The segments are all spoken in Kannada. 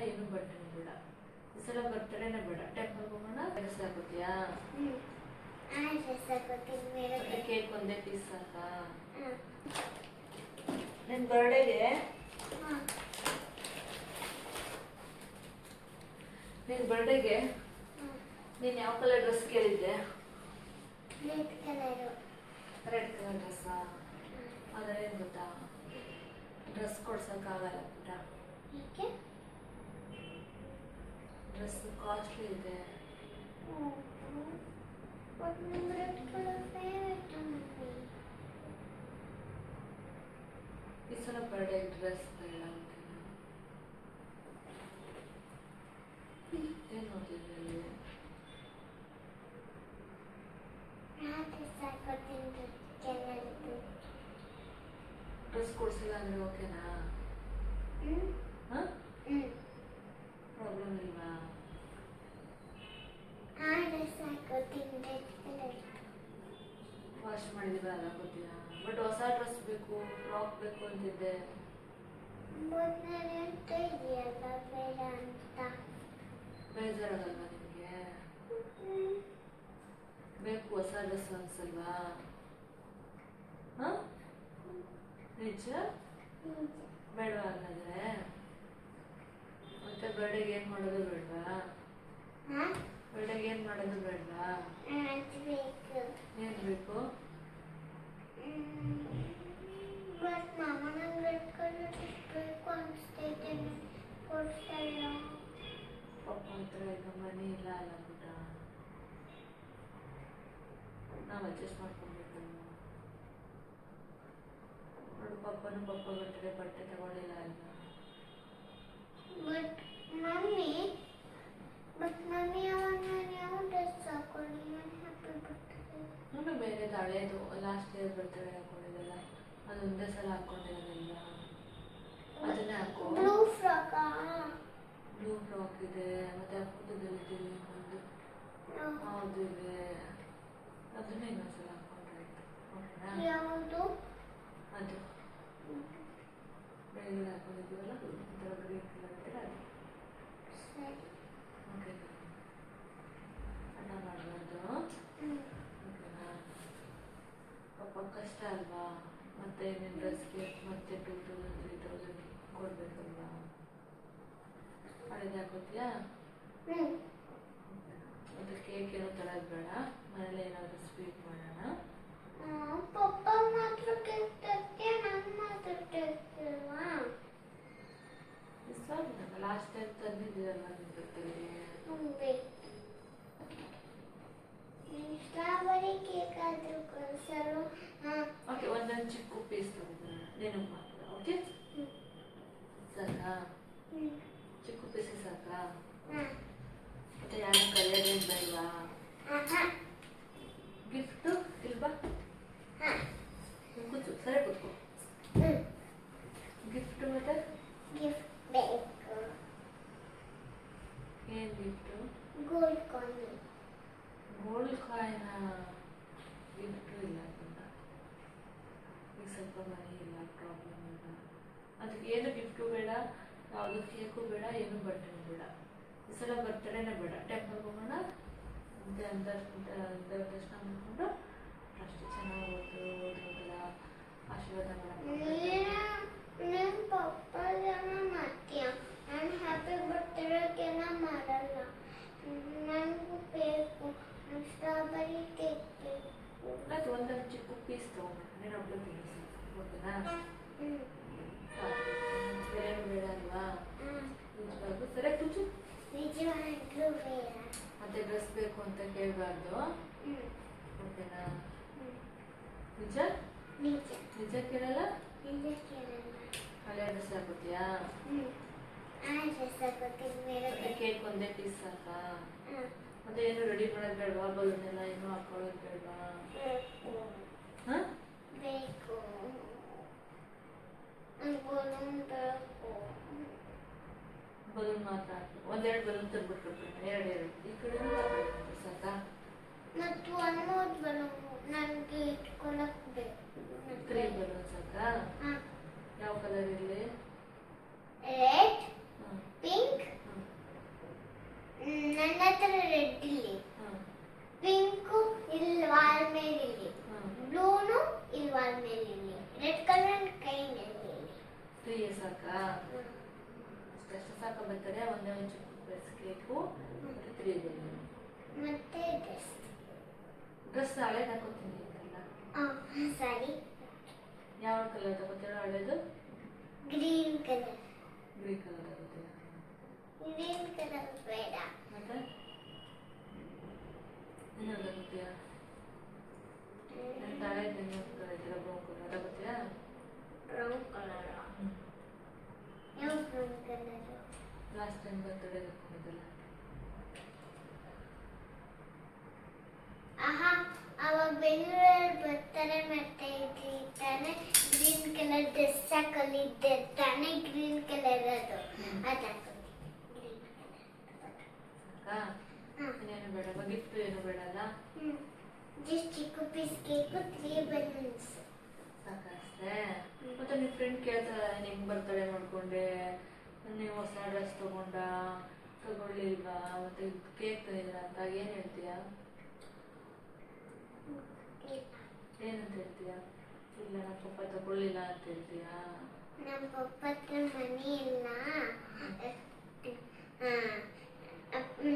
ಏನು ಬಟ್ಟೆನೂ ಬೇಡ. ಈ ಸಲ ಬರ್ತಡೇನೇ ಬೇಡ, ಟೆಂಪಲ್ಗೆ ಹೋಗೋಣ. ಡ್ರೆಸ್ ಹಾಕೋತೀಯಾ? ಕೇಕ್ ಒಂದೇ ಪೀಸ್ ಸಾಕಾ? ನಿನ್ನ ಬರ್ಡೇಗೆ ನೀನು ಯಾವ ಕಲರ್ ಡ್ರೆಸ್ ಕೇಳಿದ್ದೆ? ರೆಡ್ ಕಲರ್ ಡ್ರೆಸ್ಸಾ? ಆದರೆ ಏನು ಗೊತ್ತಾ, ಡ್ರೆಸ್ ಕೊಡ್ಸೋಕ್ಕಾಗಲ್ಲ ಪುಟ್ಟ. ಡ್ರೆಸ್ ಕಾಸ್ಟ್ಲಿ ಇದೆ. ಈ ಸಲ ಬರ್ಡೇ ಡ್ರೆಸ್ ಬೇಡ ಅಂತ ಏನು ನೋಡ್ತಿದ್ದೆ? ಡ್ರೆಸ್ ಕೊಡ್ಸಿಲ್ಲ ಅಂದರೆ ಓಕೆನಾ? ಹಾಂ, ಪ್ರಾಬ್ಲಮ್ ಇಲ್ವಾ? ವಾಶ್ ಮಾಡಿದ್ರೆ ಅಲ್ಲ ಗೊತ್ತಿಲ್ಲ. ಬಟ್ ಹೊಸ ಡ್ರೆಸ್ ಬೇಕು, ಫ್ರಾಕ್ ಬೇಕು ಅಂತಿದ್ದೆ. ಬೇಜಾರಾಗಲ್ವಾ ನಿಮಗೆ? ಬೇಕು ಹೊಸ ಡ್ರೆಸ್ ಅನ್ಸಲ್ವಾ? ಹಾಂ, ನಿಜ ಬೇಡವಾ? ಹಾಗಾದ್ರೆ ಮತ್ತೆ ಬರ್ಡೇಗೆ ಏನು ಮಾಡೋದು ಬೇಡವಾ? ಬರ್ಡೇಗೆ ಏನು ಮಾಡೋದು ಬೇಡವಾ? ಏನು ಬೇಕು? ಪಪ್ಪ ಹತ್ರ ಈಗ ಮನಿ ಇಲ್ಲ ಅಲ್ಲ ಪುಟ್ಟ, ನಾವು ಅಡ್ಜಸ್ಟ್ ಮಾಡ್ಕೊಬೇಕು. ನೋಡು, ಪಪ್ಪ ಬರ್ತಡೆ ಬಟ್ಟೆ ತಗೊಳ್ಳಿಲ್ಲ ಅಲ್ವಾ? ನಾನು ಬೇರೆ ಹಳೇದು ಲಾಸ್ಟ್ ಇಯರ್ ಬರ್ತಡೆ ಹಾಕೊಂಡಿದ್ದಲ್ಲ, ಅದೊಂದೇ ಸಲ ಹಾಕೊಂಡಿರೋದಿಲ್ಲ. ಅದನ್ನೇ ಹಾಕೋ. ಬ್ಲೂ ಫ್ರಾಕ್ ಇದೆ, ಮತ್ತೆ ಅಪ್ಪದಲ್ಲಿ ಒಂದು ಅದು ಇದೆ, ಅದನ್ನೇ ಇನ್ನೊಂದ್ಸಲ ಹಾಕೊಂಡ್ರೆ ಓಕೆನಾ? ಯಾವುದು ಅದು? ಬೆಳಗ್ಗೆ ಹಾಕೊಂಡಿದ್ದೀವಲ್ಲ, ಒಂಥರ ಗ್ರೀನ್ ಕಲರ್ ಇದ್ರೆ ಅದು ಓಕೆ. ಹಠ ಮಾಡಬಾರ್ದು, ಓಕೆನಾ? ಪಾಪ ಕಷ್ಟ ಅಲ್ವಾ? ಮತ್ತೆ ನಿನ್ನ ಡ್ರೆಸ್ಗೆ ಮತ್ತೆ 2000-3000 ಕೊಡಬೇಕಲ್ವಾ? ಹಳೇದು ಹಾಕೋತೀಯಾ? ಮತ್ತೆ ಕೇಕ್ ಏನೋ ತರೋದು ಬೇಡ, ಮನೇಲಿ ಏನಾದರೂ ಸ್ವೀಟ್ ಮಾಡೋಣ. ಲಾಸ್ಟ್ ಟೈಮ್ ತಂದಿದ್ದೀರಲ್ಲ ನಿಮ್ಮ ಜೊತೆಗೆ. ಓಕೆ, ಒಂದೊಂದು ಚಿಕ್ಕ ಪೀಸ್ ತಗೊಂಡು ನೆನಪು ಮಾತ್ರ. ಓಕೆ ಸಾಕಾ? ಚಿಕ್ಕ ಪೀಸ್ ಸಾಕಾ? ಮತ್ತೆ ಯಾರು ಕಲಿಯೋದೇನು ಬೇಡವಾ? ಗಿಫ್ಟು ಇಲ್ವಾ? ಕೂತು ಸರಿ ಕೂತ್ಕೋ. ಗಿಫ್ಟು ಮತ್ತೆ ಏನು ಗಿಫ್ಟು? ಗೋಲ್ಡ್ ಕಾಯಿನ ಗಿಫ್ಟು ಇಲ್ಲ ಅಂತ. ಈಗ ಸ್ವಲ್ಪ ಮನಿ ಇಲ್ಲ, ಪ್ರಾಬ್ಲಮ್ ಇಲ್ಲ. ಅದಕ್ಕೆ ಏನು ಗಿಫ್ಟು ಬೇಡ, ಯಾವುದು ಕೇಕು ಬೇಡ, ಏನು ಬಟ್ಟೆನೂ ಬೇಡ. ಈ ಸಲ ಬರ್ತಡೇನೇ ಬೇಡ, ಟೆಂಪಲ್ಗೆ ಹೋಗೋಣ. ದರ್ಶನ ಮಾಡಿಕೊಂಡು ಅಷ್ಟು ಚೆನ್ನಾಗಿ ಓದೋದಲ್ಲ, ಆಶೀರ್ವಾದ ಮಾಡೋಣ. ಅದು ಒಂದೊಂದು ಚಿಕ್ಕ ಪೀಸ್ ತಗೊಂಡು ನೀನು ಒಬ್ಬಳು ತಿನ್ನಿಸಿ ಓಕೆನಾ? ಬೇರೇನು ಬೇಡ ಅಲ್ವಾ? ನಿಜವಾಗ್ಲೂ ಸರಿ ಕೂಚು. ಮತ್ತೆ ಡ್ರೆಸ್ ಬೇಕು ಅಂತ ಕೇಳಬಾರ್ದು, ಓಕೆನಾ? ನಿಜ ಕೇಳಲ್ಲ? ಹಳೆ ಡ್ರೆಸ್ ಹಾಕೋತೀಯಾ? ಕೇಕ್ ಒಂದೇ ಪೀಸ್ ಸಾಕಾ? ಮತ್ತೆ ಏನು ರೆಡಿ ಮಾಡೋದು ಬೇಡವಾ? ಬಲೂನ್ ಎಲ್ಲ ಏನು ಹಾಕೊಳ್ಳೋದು ಬೇಡವಾ? ಹಾಂ, ಬಲೂನ್ ಮಾತ್ರ ಹಾಕಿ ಒಂದೆರಡು ಬಲೂನ್ ತಂದ್ಬಿಟ್ಬಿಟ್ಟು ಎರಡು ಈ ಕಡೆ ಸಾಕಾ? ಮತ್ತು ನನಗೆ ಇಟ್ಕೊಳಕ್ ಬೇಕು 3 ಬಲೂನ್ ಸಾಕಾ? ಯಾವ ಕಲರ್ ಇರಲಿ? ರೆಡ್, ಪಿಂಕ್, ಬರ್ತಾರೆ ಒಂದೇ ಒಂದು ಚಿಕ್ಕ ಕೇಕು ಮತ್ತು 3 ಬಲೂನ್ ಮತ್ತೆ ಡ್ರೆಸ್ ಹಳೆ ತಗೋತೀನಿ ಅಂತಲ್ಲ. ಸರಿ. ಯಾವ ಕಲರ್ ತಗೋತೀರ? ಹಳೇದು ಗ್ರೀನ್ ಕಲರ್. ಗ್ರೀನ್ ಕಲರ್ ತಗೋತೀರ? ಗ್ರೀನ್ ಕಲರ್ ಬೇಡ. ಮತ್ತೆ ಇನ್ನೊಂದು ತಗೋತೀಯ? ಹಳೆ ತಗೋತೀರ ಬ್ರೌನ್ ಕಲರ್ ತಗೋತೀಯ? Brown colour. ಯಾವ brown colour? Last time birthday ತಗೊಂಡಿದ್ದಲ್ಲ. ಅವಾಗ ಬೆಂಗಳೂರಲ್ಲಿ ಬರ್ತಾರೆ ಮತ್ತೆ ತಾನೆ ಗ್ರೀನ್ ಕಲರ್ ಡ್ರೆಸ್ ಹಾಕೊಂಡಿದ್ದೆ ತಾನೆ, ಗ್ರೀನ್ ಕಲರ್ ಅದು ಇನ್ನೇನು ಬೇಡ, ಗಿಫ್ಟ್ ಏನು ಬೇಡಲ್ಲ? ಜಸ್ಟ್ ಚಿಕ್ಕ ಪೀಸ್ ಕೇಕು 3 ಬಲೂನ್ಸ್ ಸಾಕಷ್ಟೇ. ಮತ್ತೆ ನಿಮ್ಮ ಫ್ರೆಂಡ್ ಕೇಳ್ತಾರೆ ಹೆಂಗೆ ಬರ್ತಡೇ ಮಾಡ್ಕೊಂಡೆ, ನೀವು ಹೊಸ ಡ್ರೆಸ್ ತಗೊಳ್ಳಿಲ್ವಾ, ಮತ್ತೆ ಕೇಕ್ ತಂದಿದ್ರ ಅಂತ ಏನು ಹೇಳ್ತೀಯಾ? ಏನಂತ ಹೇಳ್ತೀಯಾ? ಇಲ್ಲ ನಮ್ಮ ಪಪ್ಪ ತಗೊಳ್ಳಿಲ್ಲ ಅಂತ ಹೇಳ್ತೀಯಾ? ನಮ್ಮ ಪಪ್ಪ ಹತ್ರ ಮನಿ ಇಲ್ಲ,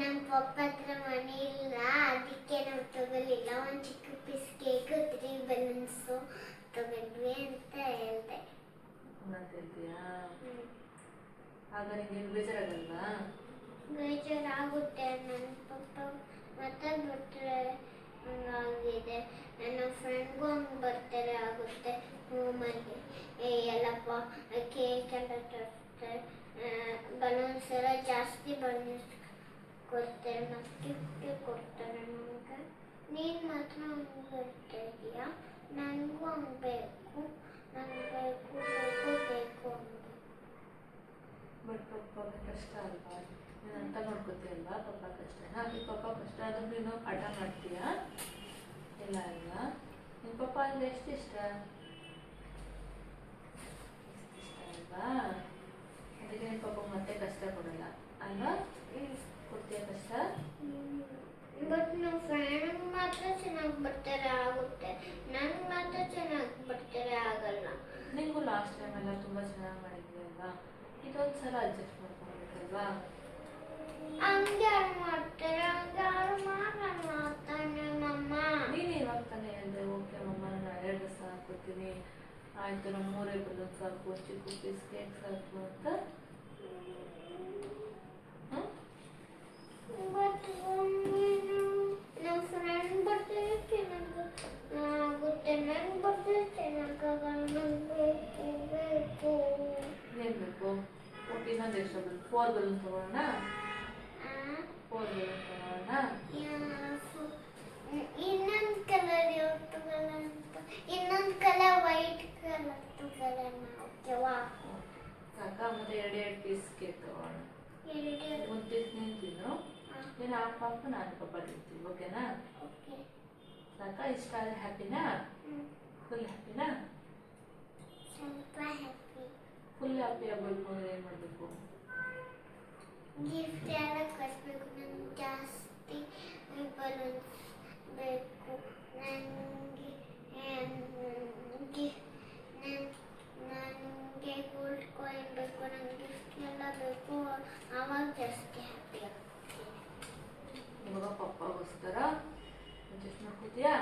ನಮ್ಮ ಪಪ್ಪ ಹತ್ರ ಮನಿ ಇಲ್ಲ, ಅದಕ್ಕೆ ನಾವು ತಗೊಳ್ಳಿಲ್ಲ. ಒಂದು ಚಿಕ್ಕ ಪೀಸ್ ಕೇಕು 3 ಬಲೂನ್ಸ್ ತಗೊಂಡ್ವಿ ಅಂತ ಹೇಳ್ದೆ. ಅಂತ ಹೇಳ್ತೀಯಾ? ಆಗ ನಿಂಗೆ ಬೇಜಾರಾಗಲ್ವಾ? ಬೇಜಾರಾಗುತ್ತೆ. ನನ್ನ ಪಪ್ಪ ಮತ್ತೆ ಬಿಟ್ಟರೆ ಹಂಗಾಗಿದೆ. ನನ್ನ ಫ್ರೆಂಡ್ಗೂ ಹಂಗೆ ಬರ್ತಾರೆ ಆಗುತ್ತೆ. ರೂಮಲ್ಲಿ ಎಲ್ಲಪ್ಪ ಕೇಕ್ ಎಲ್ಲ ತರ್ತಾರೆ, ಬಲೂನ್ಸ್ ಎಲ್ಲ ಜಾಸ್ತಿ ಬಲೂನ್ಸ್ ಕೊಡ್ತಾರೆ ಮತ್ತು ಗಿಫ್ಟ್ ಕೊಡ್ತಾರೆ ನಮಗೆ. ನೀನು ಮಾತ್ರ ಹಂಗೆ ಬರ್ತಾ ಇದೀಯಾ? ನನಗೂ ಹಂಗೆ ಬೇಕು, ನನಗೆ ಬೇಕು ಬೇಕು ಬೇಕು ಹಂಗೆ. ಬಟ್ ಪಪ್ಪ ಕಷ್ಟ ಅಲ್ವಾ? ನೀನು ಅಂತ ಮಾಡ್ಕೋತೀಯಲ್ವಾ? ಪಪ್ಪ ಕಷ್ಟನಾ? ಈ ಪಪ್ಪ ಕಷ್ಟ ಆದ್ರೂ ನೀನು ಹಠ ಮಾಡ್ತೀಯಾ? ಇಲ್ಲ ಅಲ್ವಾ? ನಿಮ್ಮ ಪಪ್ಪ ಅಂದರೆ ಎಷ್ಟು ಇಷ್ಟ ಅಲ್ವಾ? ಅದಕ್ಕೆ ನಿಮ್ಮ ಪಪ್ಪ ಮತ್ತೆ ಕಷ್ಟ ಕೊಡಲ್ಲ ಅಲ್ವಾ? ಕೊಡ್ತೀಯ ಕಷ್ಟ? ಬಟ್ ನಮ್ಮ ಫ್ರೆಂಡ್ ಮಾತ್ರ ಚೆನ್ನಾಗಿ ಬರ್ತಾರೆ ಆಗುತ್ತೆ, ನನಗೆ ಮಾತ್ರ ಚೆನ್ನಾಗಿ ಬರ್ತಾರೆ ಆಗಲ್ಲ. ನಿಮಗೂ ಲಾಸ್ಟ್ ಟೈಮ್ ಎಲ್ಲ ತುಂಬ ಚೆನ್ನಾಗಿ ಮಾಡಿದ್ವಿ ಅಲ್ವಾ? ಇದೊಂದು ಸಲ ಅಡ್ಜಸ್ಟ್ ಮಾಡ್ಕೊಬೇಕಲ್ವಾ? ಹಂಗೆ ಯಾರು ಮಾಡ್ತಾರೆ? ಹಂಗೆ ಯಾರು ಮಾಡಲ್ಲ ತಾನೆ ಮಮ್ಮ. ನೀನು ಇವಾಗ ತಾನೇ ಹೇಳಿದೆ ಓಕೆ ಮಮ್ಮ ನಾನು ಹಳೆ ಡ್ರೆಸ್ ಹಾಕ್ಕೊತೀನಿ, ಆಯಿತು ನಮ್ಮ 3 ಬಲೂನ್ಸ್ ಸಾಕು, ಚಿಕ್ಕ ಪೀಸ್ ಕೇಕ್ ಸಾಕು ಅಂತ. ಬಟ್ ನಮ್ಮ ಫ್ರೆಂಡ್ ಬರ್ತಾರೆ ಚೆನ್ನಾಗುತ್ತೆ, ನನಗೆ ಬರ್ತಾರೆ ಚೆನ್ನಾಗಲ್ಲ. ನನಗೆ ಬೇಕು ಬೇಕು. ಏನು ಬೇಕು? ಓಕೆ ಇನ್ನೊಂದು ಎಷ್ಟು ಬಲೂನ್? 4 ಬಲೂನ್ ತಗೊಳ್ಳೋಣ? 4 ಬಲೂನ್ ತಗೊಳ್ಳೋಣ? ಇನ್ನೊಂದು ಕಲರ್ ಯಾವ್ದು ತಗೊಳ್ಳೋಣ ಅಂತ? ಇನ್ನೊಂದು ಕಲರ್ ವೈಟ್ ಕಲರ್ ತಗೊಳ್ಳೋಣ. ಓಕೆವಾ? ಸಾಕ? ಮತ್ತೆ 2 ಪೀಸ್ ಕೇಕ್ ತಗೊಳ್ಳೋಣ. 2 ಒಂದು ಪೀಸ್ ನೀನು ತಿನ್ನು, ನೀನು ಹಾಕು ನಾನು ಪಪ್ಪ ತಿಂತೀವಿ. ಓಕೆನಾ? ಓಕೆ. ಸಾಕ? ಇಷ್ಟ ಆದರೆ ಹ್ಯಾಪಿನಾ? ಫುಲ್ ಹ್ಯಾಪಿನಾ? ಸ್ವಲ್ಪ ಹ್ಯಾಪಿ. ಫುಲ್ ಹ್ಯಾಪಿ ಆಗಬೇಕು ಅಂದರೆ ಏನು ಮಾಡಬೇಕು? ಗಿಫ್ಟ್ ಎಲ್ಲ ಕೊಡಬೇಕು. ನನಗೆ ಜಾಸ್ತಿ ಬಲೂನ್ಸ್ ಬೇಕು. ನನಗೆ ಗೋಲ್ಡ್ ಕಾಯಿನ್ ಬೇಕು. ನನಗೆ ಗಿಫ್ಟ್ ಎಲ್ಲ ಬೇಕು, ಆವಾಗ ಜಾಸ್ತಿ ಹ್ಯಾಪಿ ಆಗ್ತೀನಿ. ಇವಾಗ ಪಪ್ಪಗೋಸ್ಕರ ಅಡ್ಜಸ್ಟ್ ಮಾಡ್ಕೋತೀಯಾ?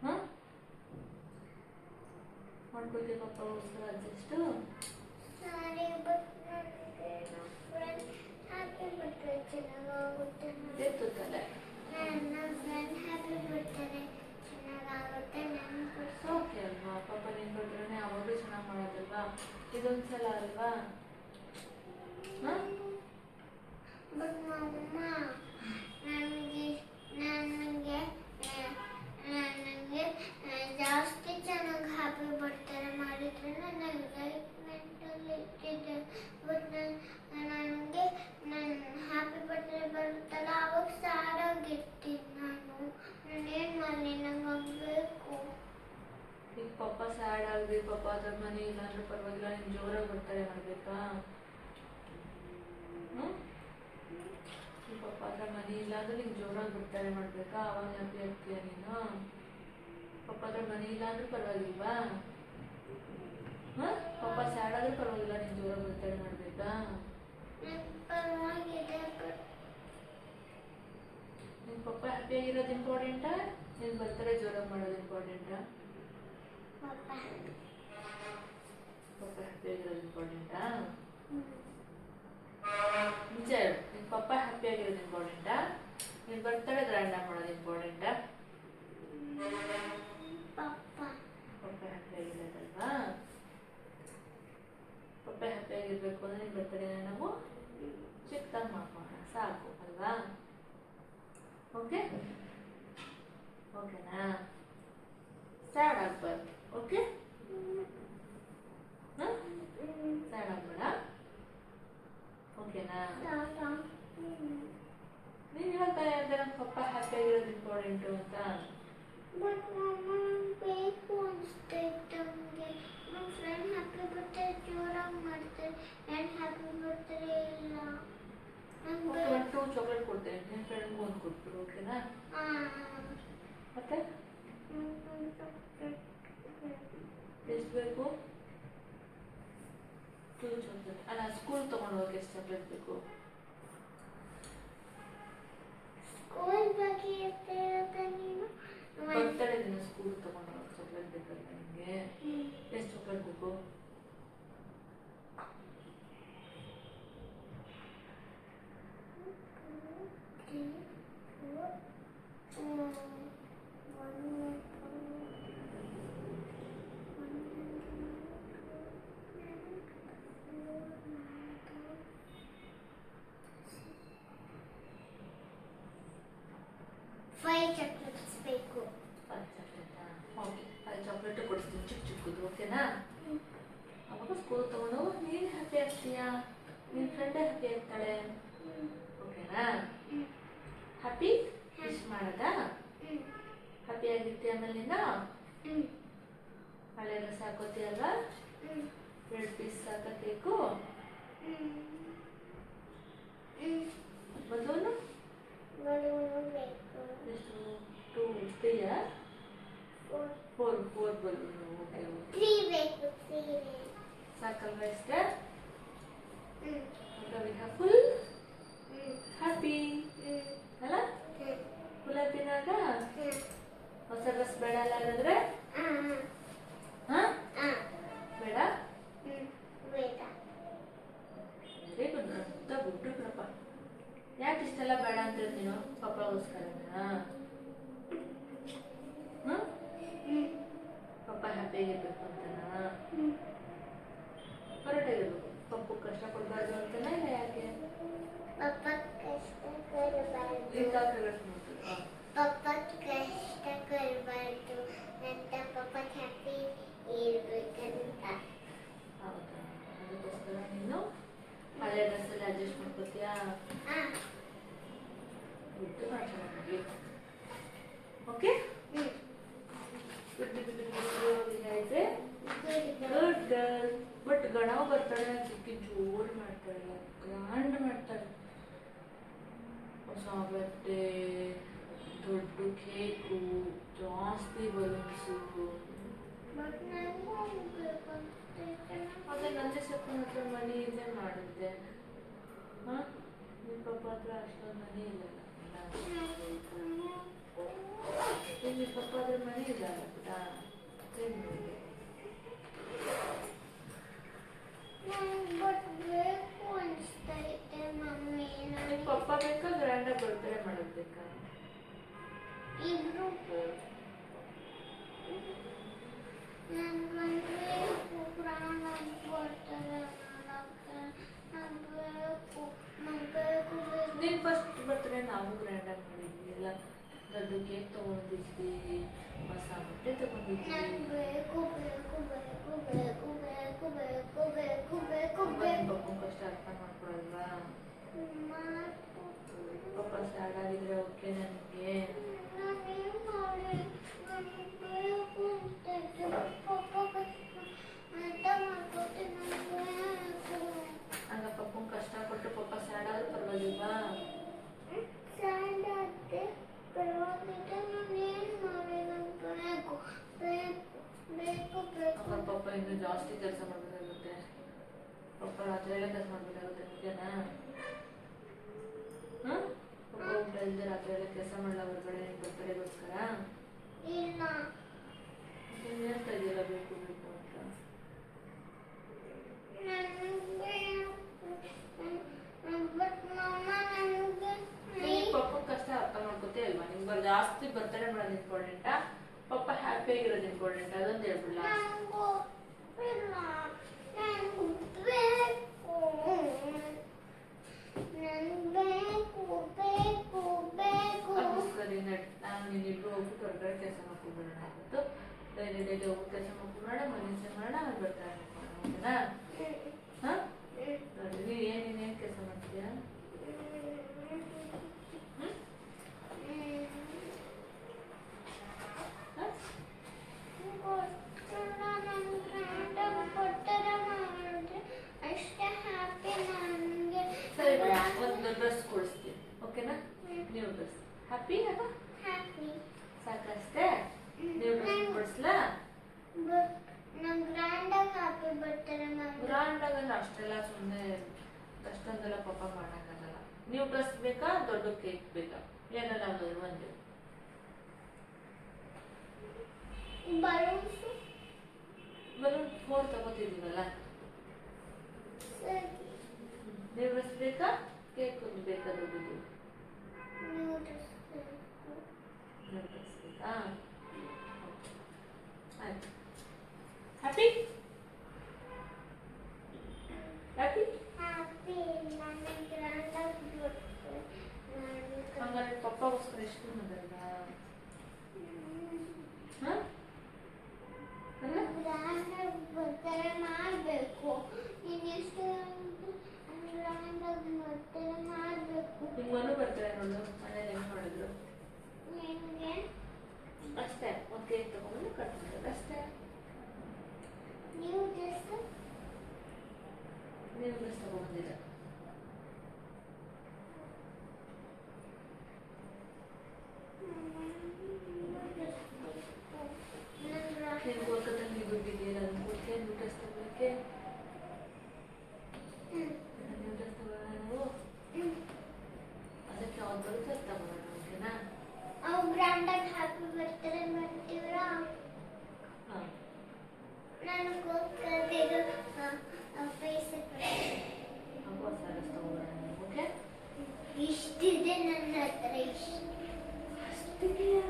ಹಾಂ ಮಾಡ್ಕೋತೀಯ ಪಪ್ಪಗೋಸ್ಕರ ಅಡ್ಜಸ್ಟು? ಸರಿ. ಬಟ್ ನನಗೆ ನಮ್ಮ ಫ್ರೆಂಡ್ ಹ್ಯಾಪಿ ಬರ್ತಾರೆ ಚೆನ್ನಾಗಾಗುತ್ತೆ. ಎತ್ತುತ್ತಲೆ ನನ್ನ ಫ್ರೆಂಡ್ ಹ್ಯಾಪಿ ಬರ್ತಾರೆ ಚೆನ್ನಾಗಾಗುತ್ತೆ. ನನಗೆ ಓಕೆ ಅಲ್ವಾ? ಪಾಪ ನಿನ್ನ ಬರ್ತಾರೆ ಯಾವಾಗಲೂ ಚೆನ್ನಾಗಿ ಮಾಡೋದಲ್ವಾ? ಇದೊಂದು ಸಲ ಅಲ್ವಾ? ಹಾಂ ಬಟ್ ಮಮ್ಮ ನನಗೆ ಜಾಸ್ತಿ ಚೆನ್ನಾಗಿ ಹ್ಯಾಪಿ ಬರ್ತಾರೆ ಮಾಡಿದ್ರೆ ನನ್ನ ಎಕ್ಸೈಟ್ಮೆಂಟಲ್ಲಿ ಇರ್ತಿದ್ದೆ. ಬಟ್ ನನಗೆ ಹ್ಯಾಪಿ ಬರ್ತಾರೆ ಬರುತ್ತಲ್ಲ ಅವಾಗ ಸ್ಯಾಡ್ ಆಗಿರ್ತೀನಿ ನಾನೇನು ಮಾಡಲಿ? ನಂಗೆ ಆಗಬೇಕು. ಈಗ ಪಪ್ಪ ಸ್ಯಾಡ್ ಆಗಲಿ, ಪಪ್ಪ ಅದ್ರ ಮನೆ ಇಲ್ಲ ಅಂದ್ರೆ ಪರವಾಗಿಲ್ಲ, ನೀನು ಜೋರಾಗಿ ಬರ್ತಾರೆ ಮಾಡಬೇಕಾ? ನಿಮ್ಮ ಪಪ್ಪ ಹತ್ರ ಮನೆ ಇಲ್ಲ ಅಂದ್ರೆ ನಿಂಗೆ ಜೋರಾಗಿ ಬರ್ತಾರೆ ಮಾಡಬೇಕಾ? ಅವಾಗ ಹ್ಯಾಪಿ ಆಗ್ತೀಯ ನೀನು? ಪಪ್ಪ ಹತ್ರ ಮನೆ ಇಲ್ಲ ಅಂದ್ರೆ ಪರವಾಗಿಲ್ವಾ? ಹಾಂ ಪಪ್ಪ ಸ್ಯಾಡ್ ಆದ್ರೆ ಪರವಾಗಿಲ್ಲ, ನೀನು ಜೋರಾಗಿ ಬರ್ತಾರೆ ಮಾಡಬೇಕಾ? ಪರವಾಗಿದೆ ಬಟ್ ನಿಮ್ಮ ಪಪ್ಪ ಹ್ಯಾಪಿಯಾಗಿರೋದು ಇಂಪಾರ್ಟೆಂಟಾ ನಿನ್ನ ಬರ್ತಡೇ ಜೋರಾಗಿ ಮಾಡೋದು ಇಂಪಾರ್ಟೆಂಟಾ? ಪಪ್ಪ ಪಪ್ಪ ಹ್ಯಾಪಿಯಾಗಿರೋದು ಇಂಪಾರ್ಟೆಂಟಾ? ನಿಜ ಹೇಳು, ನಿನ್ನ ಪಪ್ಪ ಹ್ಯಾಪಿಯಾಗಿರೋದು ಇಂಪಾರ್ಟೆಂಟಾ ನಿನ್ನ ಬರ್ತಡೇ ಗ್ರ್ಯಾಂಡಾಗಿ ಮಾಡೋದು ಇಂಪಾರ್ಟೆಂಟಾ? ಪಪ್ಪ ಪಪ್ಪ ಹ್ಯಾಪಿಯಾಗಿರೋದಲ್ವಾ? ಪಪ್ಪ ಹ್ಯಾಪಿಯಾಗಿರ್ಬೇಕು ಅಂದರೆ ನಿನ್ನ ಬರ್ತಡೇನ ನಾವು ಚಿಕ್ಕದಾಗಿ ಮಾಡ್ಕೋಣ ಸಾಕು ಅಲ್ವಾ? ಓಕೆ ಓಕೆನಾ? ಸ್ಯಾಡ್ ಆಗ್ಬಾರ್ದು. ಓಕೆ ಹಾಂ ಸ್ಯಾಡ್ ಆಗ್ಬೇಡ. ಓಕೆನಾ? ನೀನು ಹೇಳ್ತಾ ಇದ್ದೆ ನಮ್ಮ ಪಪ್ಪ ಹ್ಯಾಪಿಯಾಗಿರೋದು ಇಂಪಾರ್ಟೆಂಟು ಅಂತ. ಬಟ್ ಮಮ್ಮ ಬೇಕು ಅನಿಸ್ತೈತೆ ನಮಗೆ. ನಮ್ಮ ಫ್ರೆಂಡ್ ಹ್ಯಾಪಿ ಬರ್ತ್ಡೇ ಜೋರಾಗಿ ಮಾಡ್ತಾರೆ, ನನ್ನ ಹ್ಯಾಪಿ ಬರ್ತ್ಡೇ ಇಲ್ಲ. ಓಕೆ, 1-2 ಚಾಕ್ಲೇಟ್ ಕೊಡ್ತೇನೆ, ನಿನ್ನ ಫ್ರೆಂಡ್ಗೂ ಒಂದು ಕೊಟ್ಬಿಡು. ಓಕೆನಾ? ಮತ್ತೆ ಎಷ್ಟು ಬೇಕು? 2 ಚಾಕ್ಲೇಟ್. ಅಲ್ಲ, ಸ್ಕೂಲ್ ತೊಗೊಂಡು ಹೋಗಕ್ಕೆ ಎಷ್ಟು ಚಾಕ್ಲೇಟ್ ಬೇಕು? ಸ್ಕೂಲ್ ಬಗ್ಗೆ ಇರ್ತಿರೋದ ನೀನು? ಬರ್ತಡೇ ದಿನ ಸ್ಕೂಲ್ ತೊಗೊಂಡು ಹೋಗಕ್ಕೆ ಚಾಕ್ಲೇಟ್ ಬೇಕಲ್ಲ ನಿಮಗೆ? ಎಷ್ಟು ಚಾಕ್ಲೇಟ್ ಬೇಕು? ಫೈವ್ ಚಾಕ್ಲೇಟ್ಸ್ ಬೇಕು. 5 ಚಾಕ್ಲೇಟಾ? ಓಕೆ, 5 ಚಾಕ್ಲೇಟು ಕೊಡಿಸ್ತೀನಿ ಚಿಕ್ಕ ಚಿಕ್ಕದು. ಓಕೆನಾ? ಅವಾಗ ಸ್ಕೂಲ್ ತೊಗೊಂಡು ನೀನು ಹ್ಯಾಪಿ ಆಗ್ತೀಯಾ, ನಿನ್ನ ಫ್ರೆಂಡೇ ಹ್ಯಾಪಿ ಆಗ್ತಾಳೆ. ಓಕೆನಾ? ಹ್ಯಾಪಿ ವಿಶ್ ಮಾಡೋದಾ? ಹ್ಯಾಪಿ ಆಗಿರ್ತೀಯ ಆಮೇಲೆ ನೀನು? ಹಳೆ ಡ್ರೆಸ್ ಹಾಕೋತೀಯಲ್ವಾ? 2 ಪೀಸ್ ಸಾಕ ಕೇಕು? ಬಲೂನು ಬೇಕು. ಎಷ್ಟು? 2, 3ಯಾ? 4 ಬಲೂನು. ಓಕೆ ಓಕೆ 3 ಬೇಕು. 3 ಸಾಕಲ್ವಾ ಇಷ್ಟೇ? ಈಗ ವಿ ಹ್ಯಾವ್ ಫುಲ್ ಹ್ಯಾಪಿ ಅಲ್ಲ? ಫುಲ್ ಹ್ಯಾಪಿನಾಗ ಹೊಸ ಡ್ರೆಸ್ ಬೇಡ ಅಲ್ಲ ಹಾಗಾದ್ರೆ? ಹಾಂ ಬೇಡ? ಬೇಡ. ವೆರಿ ಗುಡ್, ಅಂತ ಗುಡ್ಡು ಕಣಪ್ಪ. ಯಾಕೆ ಇಷ್ಟೆಲ್ಲ ಬೇಡ ಅಂತ ನೀನು ಪಪ್ಪಗೋಸ್ಕರನಾ? ಹಾಂ ಪಪ್ಪ ಹ್ಯಾಪಿಯಾಗಿರ್ಬೇಕು ಅಂತನಾ? ಹೊರಟಾಗಿರ್ಬೇಕು, ಪಪ್ಪು ಕಷ್ಟ ಕೊಡಬಾರ್ದು ಅಂತನಾ? ಇಲ್ಲ ಯಾಕೆ? ಪಪ್ಪ ಕಷ್ಟ ಕೊಡಬಾರ್ದು. ಈಗ ಪಪ್ಪ ಕಷ್ಟ ಕೊಡಬಾರ್ದು ಅಂತ ಪಪ್ಪ ಹ್ಯಾಪಿ ಇರ್ಬೇಕಂತ. ಹೌದಾ? ಅದಕ್ಕೋಸ್ಕರ ನೀನು ಹಳೆ ಡ್ರೆಸ್ಸಲ್ಲಿ ಅಡ್ಜಸ್ಟ್ ಮಾಡ್ಕೋತೀಯಾ? ಗುಡ್ ಮಾಡ್ಕೊಳ್ಳಿ. Okay good girl. ಬಟ್ ಗಣವ ಬರ್ತಾಳೆ ಚಿಕ್ಕಿ ಜೋರು ಮಾಡ್ತಾಳೆ, ಗ್ರ್ಯಾಂಡ್ ಮಾಡ್ತಾಳೆ. ಹೊಸ ಬಟ್ಟೆ, ದೊಡ್ಡ ಕೇಕು, ಜಾಸ್ತಿ ಬಲೂನ್ಸು. ಬಟ್ ನನಗೂ ಹೋಗ್ಬೇಕು ಅನ್ಸ್ತೈತೆ. ಅದೇ ನಂಜೆ ಸಪ್ಪನ ಹತ್ರ ಮನಿ ಇಲ್ಲೇ ಮಾಡುತ್ತೆ. ಹಾಂ ನಿಮ್ಮ ಪಪ್ಪ ಹತ್ರ ಅಷ್ಟೊಂದು ಮನಿ ಇಲ್ಲಲ್ಲ. ನಿಮ್ಮ ಪಪ್ಪ ಹತ್ರ ಮನಿ ಇಲ್ಲ ಪುಟ. ಬಟ್ ಬೇಕು ಅನಿಸ್ತೈತೆ ಮಮ್ಮಿ. ನಿಮ್ಮ ಪಪ್ಪ ಬೇಕಾ ಗ್ರ್ಯಾಂಡಾಗಿ ಬರ್ತಡೇ ಮಾಡೋದು ಬೇಕಾ? ಇಬ್ರು ನನಗೂ ಪ್ರಾಣ ಬರ್ತಾರೆ ಮಾಡೋಕ್ಕೆ. ಬೇಕು ನೀನು ಫಸ್ಟ್ ಬರ್ತಡೇ ನಾವು ಗ್ರ್ಯಾಂಡಾಗಿ ಮಾಡಿದ್ವಿ ಎಲ್ಲ. ದೊಡ್ಡ ಕೇಕ್ ತೊಗೊಂಡಿದ್ವಿ, ಹೊಸ ಬಟ್ಟೆ ತೊಗೊಂಡಿದ್ವಿ. ನನಗೆ ಬೇಕು ಬೇಕು ಬೇಕು ಬೇಕು ಬೇಕು ಬೇಕು ಬೇಕು ಬೇಕು ನಿಮ್ಮ ಬೇಕು. ಪಪ್ಪನ ಕಷ್ಟ ಅರ್ಥ ಮಾಡ್ಕೊಳಲ್ವಾ? ಮಾಡ್ಕೊಡ್ತೀನಿ. ಪಪ್ಪ ಸ್ಯಾಡ್ ಆಗಿದ್ರೆ ಓಕೆ ನನಗೆ. ನಾನೇನು ಮಾಡಿ ನನಗೆ ಬೇಕು ಅನ್ಸ್ತೈತೆ. ಪಪ್ಪ ಅರ್ಥ ಮಾಡ್ಕೊತೀನಿ. ನನಗೆ ಬೇಕು. ಆಗ ಪಪ್ಪನ ಕಷ್ಟ ಕೊಟ್ಟು ಪಪ್ಪ ಸ್ಯಾಡ್ ಆದ್ರೂ ಪರವಾಗಿಲ್ವಾ? ಸ್ಯಾಡ್ ಆದ್ರೆ ಪರವಾಗಿಲ್ಲ. ನಾನೇನು ಮಾಡಿ ನನಗೆ ಬೇಕು ಬೇಕು ಬೇಕು ಬೇಕು. ಪಪ್ಪ ಇನ್ನೂ ಜಾಸ್ತಿ ಕೆಲಸ ಮಾಡಬೇಕಾಗುತ್ತೆ. ಪಪ್ಪ ರಾತ್ರಿ ಎಲ್ಲ ಕೆಲಸ ಮಾಡಬೇಕಾಗುತ್ತೆ. ಓಕೆನಾ? ಹಾಂ, ಪಪ್ಪ ಊಟ ಇಲ್ಲದೆ ರಾತ್ರಿ ಎಲ್ಲ ಕೆಲಸ ಮಾಡಲ್ಲ ಹೊರಗಡೆ ನಿನ್ನ ಬರ್ತಡೆಗೋಸ್ಕರ. ಇಲ್ಲ ನೀನು ಹೇಳ್ತಾ ಇದೆಯಲ್ಲ ಬೇಕು ಬೇಕು ಅಂತ. ಬಟ್ ಮಮ್ಮ ನನಗೆ ನೀನು ಪಪ್ಪ ಕಷ್ಟ ಅರ್ಥ ಮಾಡ್ಕೋತೇ ಅಲ್ವಾ? ನಿಮ್ಗೆ ಜಾಸ್ತಿ ಬರ್ತಡೇ ಮಾಡೋದು ಇಂಪಾರ್ಟೆಂಟಾ, ಪಪ್ಪ ಹ್ಯಾಪಿ ಆಗಿರೋದು ಇಂಪಾರ್ಟೆಂಟ್? ಅದೊಂದು ಹೇಳ್ಬಿಡಲ್ಲ. ಸರಿ ನಾನು ನೀನಿಬ್ರು ಹೋಗ್ಬಿಟ್ಟು ಹೊರಗಡೆ ಕೆಲಸ ಮಾಡ್ಕೊಂಡ್ಬಿಡೋಣ ಆಗುತ್ತೆ. ಡೈಲಿ ಡೈಲಿ ಹೋಗಿ ಕೆಲಸ ಮಾಡ್ಕೊಂಡ್ಬಿಡೋಣ, ಮನೆ ಮಾಡೋಣ, ಆಮೇಲೆ ಬರ್ತಾರೆ ಓಕೆನಾ? ಹಾಂ, ನೋಡಿ ನೀನು ಏನೇನು ಕೆಲಸ ಮಾಡ್ತೀಯಾ? ಸರಿ ಒಂದು ಡ್ರೆಸ್ ಕೊಡಿಸ್ತೀನಿ ಓಕೆನಾ? New dress. ಹ್ಯಾಪಿ ಅಲ್ಲ? ಸಾಕಷ್ಟೇ? New dress ಕೊಡಿಸ್ಲಾ? ಗ್ರ್ಯಾಂಡಾಗಲ್ಲ, ಅಷ್ಟೆಲ್ಲ ಸುಮ್ಮನೆ ಅಷ್ಟೊಂದೆಲ್ಲ ಪಾಪ ಮಾಡೋಕ್ಕಾಗಲ್ಲ. ನ್ಯೂ ಡ್ರೆಸ್ ಬೇಕಾ, ದೊಡ್ಡ ಕೇಕ್ ಬೇಕಾ? ಏನೆಲ್ಲ ಒಂದು ಬಲೂನ್ 4 ತಗೋತಿದ್ದೀವಲ್ಲ. ನ್ಯೂ ಡ್ರೆಸ್ ಬೇಕಾ, ಕೇಕ್ ಒಂದು ಬೇಕಾ ದೊಡ್ಡದು? ನ್ಯೂ ಡ್ರೆಸ್ ಬೇಕಾ? ಆಯ್ತು. ಹ್ಯಾಪಿ ಹ್ಯಾಪಿ ಹಂಗಾರೆ ಪಪ್ಪಗೋಸ್ಕರ ಎಷ್ಟು ಬಂದಲ್ಲ? ಹಾಂ, ಮಾಡಬೇಕು. ನೀನೆಷ್ಟು ಮಾಡಬೇಕು. ನಿಮ್ಮನ್ನು ಬರ್ತಾರೆ ನೋಡು, ಮನೇಲಿ ಹೆಂಗೆ ಮಾಡಿದ್ರು ನಿಮಗೆ ಅಷ್ಟೇ. ಒಂದು ಕೇಕ್ ತಗೊಂಡು ಕಟ್ ಮಾಡೋದು ಅಷ್ಟೇ. ನೀವು ಡ್ರೆಸ್ ತಗೊಂಡಿದ್ದೆ. ನೀನು ಕೋಲ್ಕತ್ತಲ್ಲಿ ದುಡ್ಡಿದೆಯಲ್ಲ, ಅದನ್ನು ಕೊಟ್ಟೆ ನ್ಯೂ ಡ್ರೆಸ್ ತಗೊಳ್ಳೋಕ್ಕೆ. ನ್ಯೂ ಡ್ರೆಸ್ ತಗೊಳ್ಳೋಣ ನಾವು. ಅದಕ್ಕೆ ಯಾವ್ದು ಬರುತ್ತೆ ಅದು ತಗೊಳ್ಳೋಣ ಓಕೆನಾ? ಅವು ಗ್ರ್ಯಾಂಡಾಗಿ ಹ್ಯಾಪಿ ಬರ್ತಾರೆ ಮಾಡ್ತೀವ್ರಾ? ಹಾಂ, ನನಗೋಸ್ಕರ ಪೈಸೆ ಹೊಸ ಡ್ರೆಸ್ ತಗೊಳ್ಳೋಣ ಓಕೆ? ಇಷ್ಟಿದೆ ನನ್ನ ಹತ್ರ, ಇಷ್ಟು ಅಷ್ಟಿದೆಯಾ?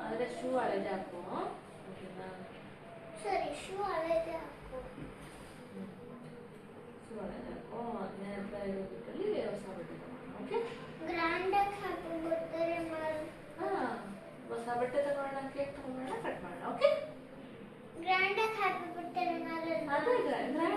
ಆದರೆ ಶೂ ಹಳೆದೇ ಹಾಕು ಓಕೆನಾ? ಸರಿ, ಶೂ ಹಳೆದೇ ಹಾಕು. ಶೂ ಹಳೆದೇ ಹಾಕು. ನನ್ನ ಹತ್ರ ಇರೋ ದುಡ್ಡಲ್ಲಿ ಹೊಸ ಬಟ್ಟೆ ತಗೋಣ ಓಕೆ? ಗ್ರ್ಯಾಂಡಾಗಿ ಹ್ಯಾಪಿ ಬರ್ತಾರೆ ಮಾಡಿ. ಹಾಂ, ಹೊಸ ಬಟ್ಟೆ ತಗೊಳ್ಳೋಣ, ಕೇಕ್ ತಗೊಳ್ಳೋಣ, ಕಟ್ ಮಾಡೋಣ ಓಕೆ? ಗ್ರ್ಯಾಂಡಾಗಿ ಹ್ಯಾಪಿ ಬರ್ತಾರೆ ಮಾಡೋದು. ಅದೇ ಗ್ರ್ಯಾಂಡ್